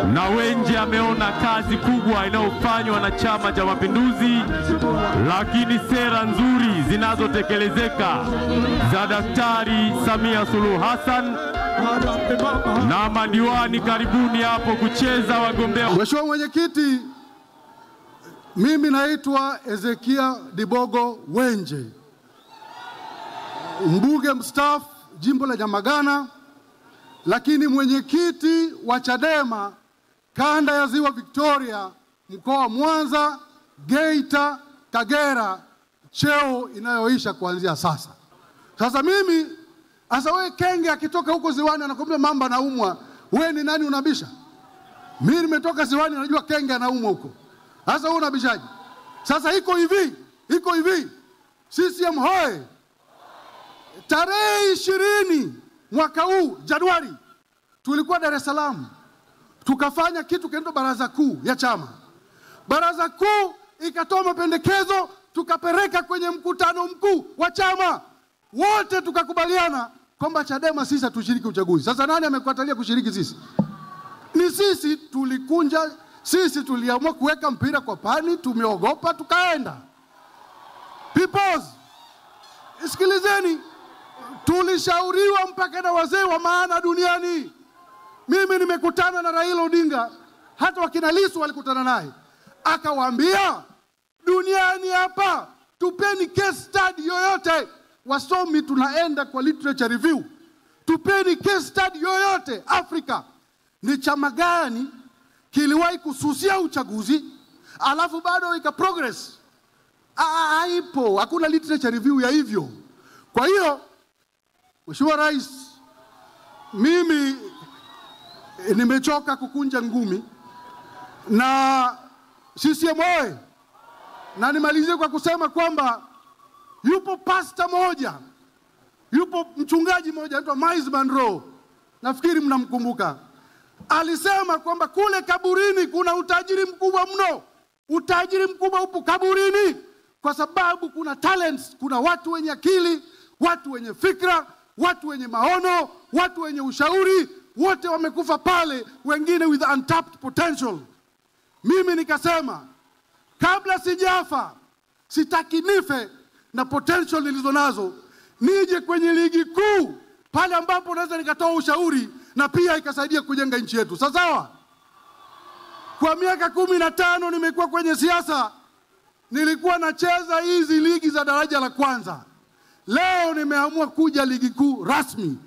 na Wenje ameona kazi kubwa inayofanywa na Chama cha Mapinduzi, lakini sera nzuri zinazotekelezeka za Daktari Samia Suluhu Hassan na madiwani karibuni hapo kucheza wagombea. Mheshimiwa Mwenyekiti, mimi naitwa Ezekia Dibogo Wenje, mbunge mstaafu jimbo la Nyamagana, lakini mwenyekiti wa Chadema kanda ya Ziwa Victoria, mkoa wa Mwanza, Geita, Kagera, cheo inayoisha kuanzia sasa. Sasa mimi, asa wewe kenge akitoka huko ziwani anakuambia mamba anaumwa, wewe ni nani unabisha? Mimi nimetoka ziwani najua kenge anaumwa huko. Sasa wewe unabishaje? Sasa iko hivi. CCM hoye. Tarehe 20 mwaka huu Januari tulikuwa Dar es Salaam. Tukafanya kitu kinaitwa baraza kuu ya chama. Baraza kuu ikatoa mapendekezo, tukapeleka kwenye mkutano mkuu wa chama. Wote tukakubaliana kwamba Chadema sisi hatushiriki uchaguzi. Sasa nani amekatalia kushiriki sisi? Ni sisi tulikunja, sisi tuliamua kuweka mpira kwa pani, tumeogopa tukaenda. Peoples, sikilizeni, tulishauriwa mpaka na wazee wa maana duniani. Mimi nimekutana na Raila Odinga, hata wakina Lissu walikutana naye. Akawaambia duniani hapa tupeni case study yoyote. Wasomi tunaenda kwa literature review. Tupeni case study yoyote Afrika. Ni chama gani kiliwahi kususia uchaguzi alafu bado ika progress? Haipo, hakuna literature review ya hivyo. Kwa hiyo Mheshimiwa Rais, mimi nimechoka kukunja ngumi na CCM oye. Na nimalizie kwa kusema kwamba yupo pasta moja, yupo mchungaji moja anaitwa Miles Monroe, nafikiri mnamkumbuka. Alisema kwamba kule kaburini kuna utajiri mkubwa mno. Utajiri mkubwa upo kaburini kwa sababu kuna talents, kuna watu wenye akili, watu wenye fikra, watu wenye maono, watu wenye ushauri, wote wamekufa pale, wengine with untapped potential. Mimi nikasema kabla sijafa, sitaki nife na potential nilizo nazo, nije kwenye ligi kuu pale ambapo naweza nikatoa ushauri na pia ikasaidia kujenga nchi yetu. Sawa? Kwa miaka 15 nimekuwa kwenye siasa, nilikuwa nacheza hizi ligi za daraja la kwanza. Leo nimeamua kuja ligi kuu rasmi